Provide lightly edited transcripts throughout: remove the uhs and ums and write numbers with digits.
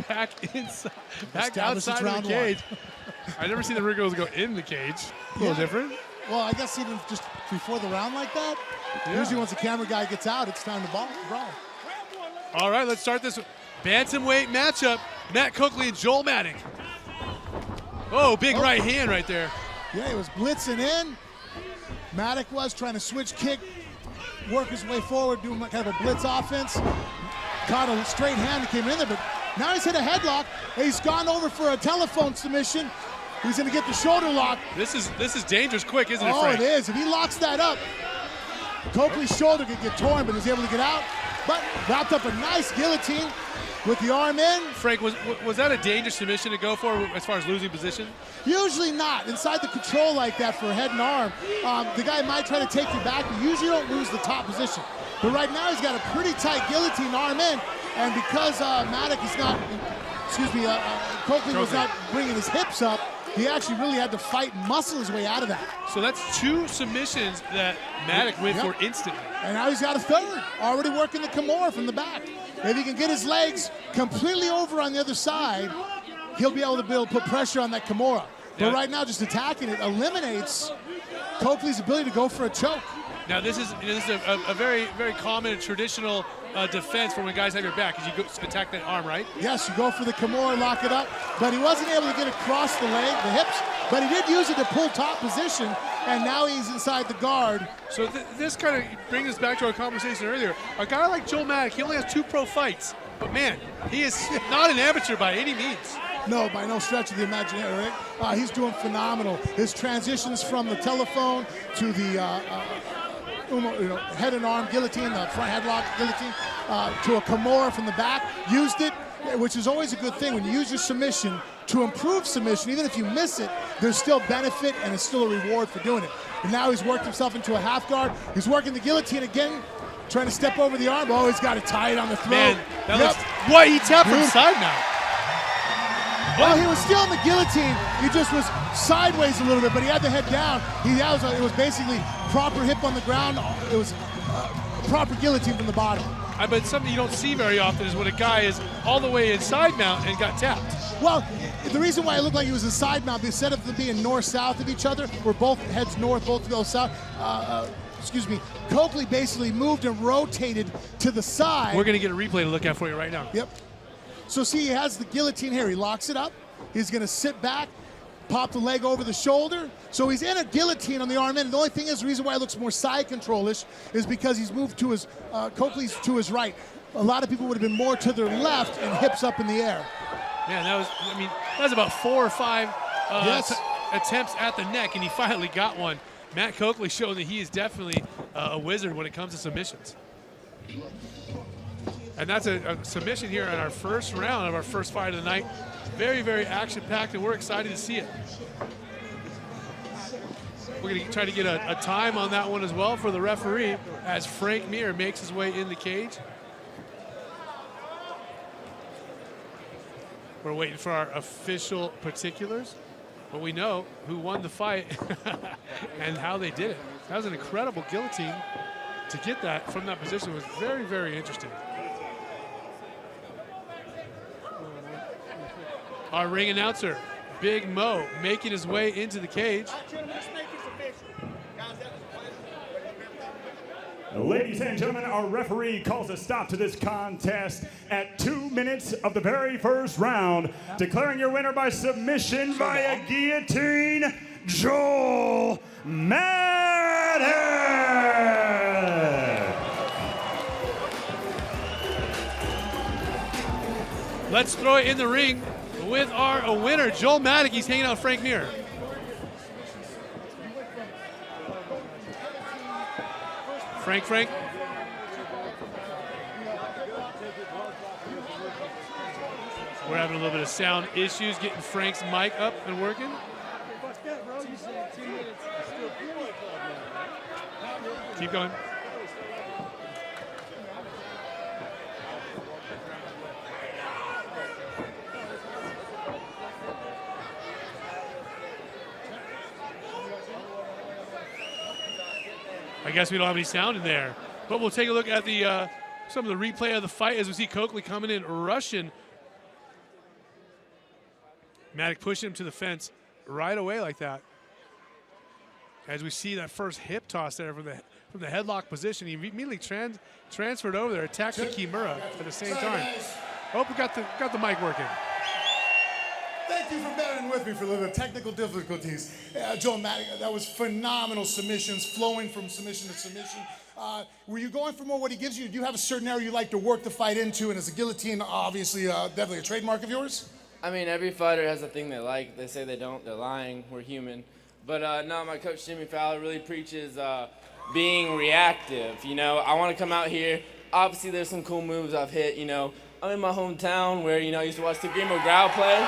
back inside, back outside of the cage. I never seen the ring girls go in the cage. A little different. Well, I guess even just before the round like that, usually once the camera guy gets out, it's time to brawl. All right, let's start this bantamweight matchup. Matt Coakley and Joel Madak. Oh, big right hand right there. Yeah, he was blitzing in. Madak was trying to switch kick, work his way forward, doing kind of a blitz offense. Caught a straight hand that came in there, but now he's hit a headlock. He's gone over for a telephone submission. He's going to get the shoulder lock. This is dangerous quick, isn't it, Oh, Frank? it is. If he locks that up, Coakley's shoulder could get torn, but he's able to get out. But wrapped up a nice guillotine with the arm in. Frank, was that a dangerous submission to go for as far as losing position? Usually not. Inside the control like that for a head and arm, the guy might try to take you back, but usually don't lose the top position. But right now he's got a pretty tight guillotine arm in, and because Madak is not, Coakley was not bringing his hips up, he actually really had to fight and muscle his way out of that. So that's 2 submissions that Madak went for instantly. And now he's got a third, already working the Kimura from the back. If he can get his legs completely over on the other side, he'll be able to put pressure on that Kimura. But right now, just attacking it eliminates Coakley's ability to go for a choke. Now this is a very, very common and traditional defense for when guys have your back, is you go attack that arm, right? Yes, you go for the Kimura, lock it up, but he wasn't able to get across the leg, the hips, but he did use it to pull top position, and now he's inside the guard. So this kind of brings us back to our conversation earlier. A guy like Joel Madak, he only has 2 pro fights, but man, he is not an amateur by any means. No, by no stretch of the imagination, right? He's doing phenomenal. His transitions from the telephone to the head and arm guillotine, the front headlock guillotine, to a Kimura from the back, used it, which is always a good thing. When you use your submission to improve submission, even if you miss it, there's still benefit and it's still a reward for doing it. And now he's worked himself into a half guard. He's working the guillotine again, trying to step over the arm. Oh, he's got it tied on the throat. Man, that looks, what, he tapped from side mount. Well, he was still in the guillotine. He just was sideways a little bit, but he had the head down. It was basically proper hip on the ground. It was proper guillotine from the bottom. But something you don't see very often is when a guy is all the way in side mount and got tapped. Well, the reason why it looked like he was in side mount, instead of them being north-south of each other, where both heads north, both go south, Coakley basically moved and rotated to the side. We're going to get a replay to look at for you right now. Yep. So see, he has the guillotine here. He locks it up. He's going to sit back, pop the leg over the shoulder. So he's in a guillotine on the arm end. The only thing is, the reason why it looks more side control-ish is because he's moved to his, Coakley's to his right. A lot of people would have been more to their left and hips up in the air. Man, that was about 4 or 5 attempts at the neck, and he finally got one. Matt Coakley showing that he is definitely a wizard when it comes to submissions. And that's a submission here in our first round of our first fight of the night. Very, very action-packed, and we're excited to see it. We're going to try to get a time on that one as well for the referee as Frank Mir makes his way in the cage. We're waiting for our official particulars, but we know who won the fight and how they did it. That was an incredible guillotine. To get that from that position was very, very interesting. Our ring announcer, Big Mo, making his way into the cage. Ladies and gentlemen, our referee calls a stop to this contest at 2 minutes of the very first round, declaring your winner by submission via guillotine, Joel Madak. Let's throw it in the ring with our winner, Joel Madak. He's hanging out Frank Mir. Frank. We're having a little bit of sound issues, getting Frank's mic up and working. Keep going. I guess we don't have any sound in there, but we'll take a look at the some of the replay of the fight as we see Coakley coming in, rushing Madak pushing him to the fence right away like that. As we see that first hip toss there from the headlock position, he immediately transferred over there, attacked the Kimura at the same time. Hope we got the mic working. Thank you for bearing with me for the technical difficulties. Joel Madak, that was phenomenal submissions, flowing from submission to submission. Were you going for more what he gives you? Do you have a certain area you like to work the fight into? And is the guillotine obviously definitely a trademark of yours? I mean, every fighter has a thing they like. They say they don't. They're lying. We're human. But no, my coach Jimmy Fowler really preaches being reactive. You know, I want to come out here. Obviously, there's some cool moves I've hit. You know, I'm in my hometown where, you know, I used to watch the Greenville crowd play.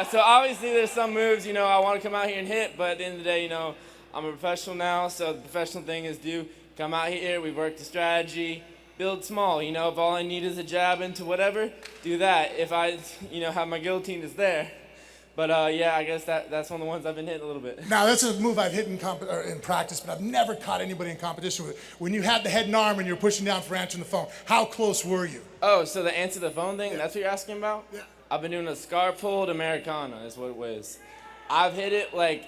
So obviously there's some moves, you know, I want to come out here and hit, but at the end of the day, you know, I'm a professional now, so the professional thing is come out here, we work the strategy, build small, you know, if all I need is a jab into whatever, do that. If I, you know, have my guillotine, it's there. But yeah, I guess that's one of the ones I've been hitting a little bit. Now, that's a move I've hit in practice, but I've never caught anybody in competition with it. When you had the head and arm and you're pushing down for answering the phone, how close were you? Oh, so the answer the phone thing, yeah. That's what you're asking about? Yeah. I've been doing a scar pulled Americana is what it was. I've hit it like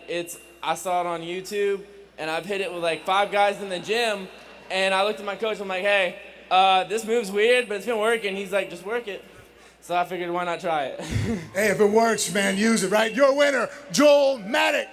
I saw it on YouTube, and I've hit it with like 5 guys in the gym, and I looked at my coach, I'm like, hey, this move's weird, but it's been working. He's like, just work it. So I figured, why not try it? Hey, if it works, man, use it, right? Your winner, Joel Madak.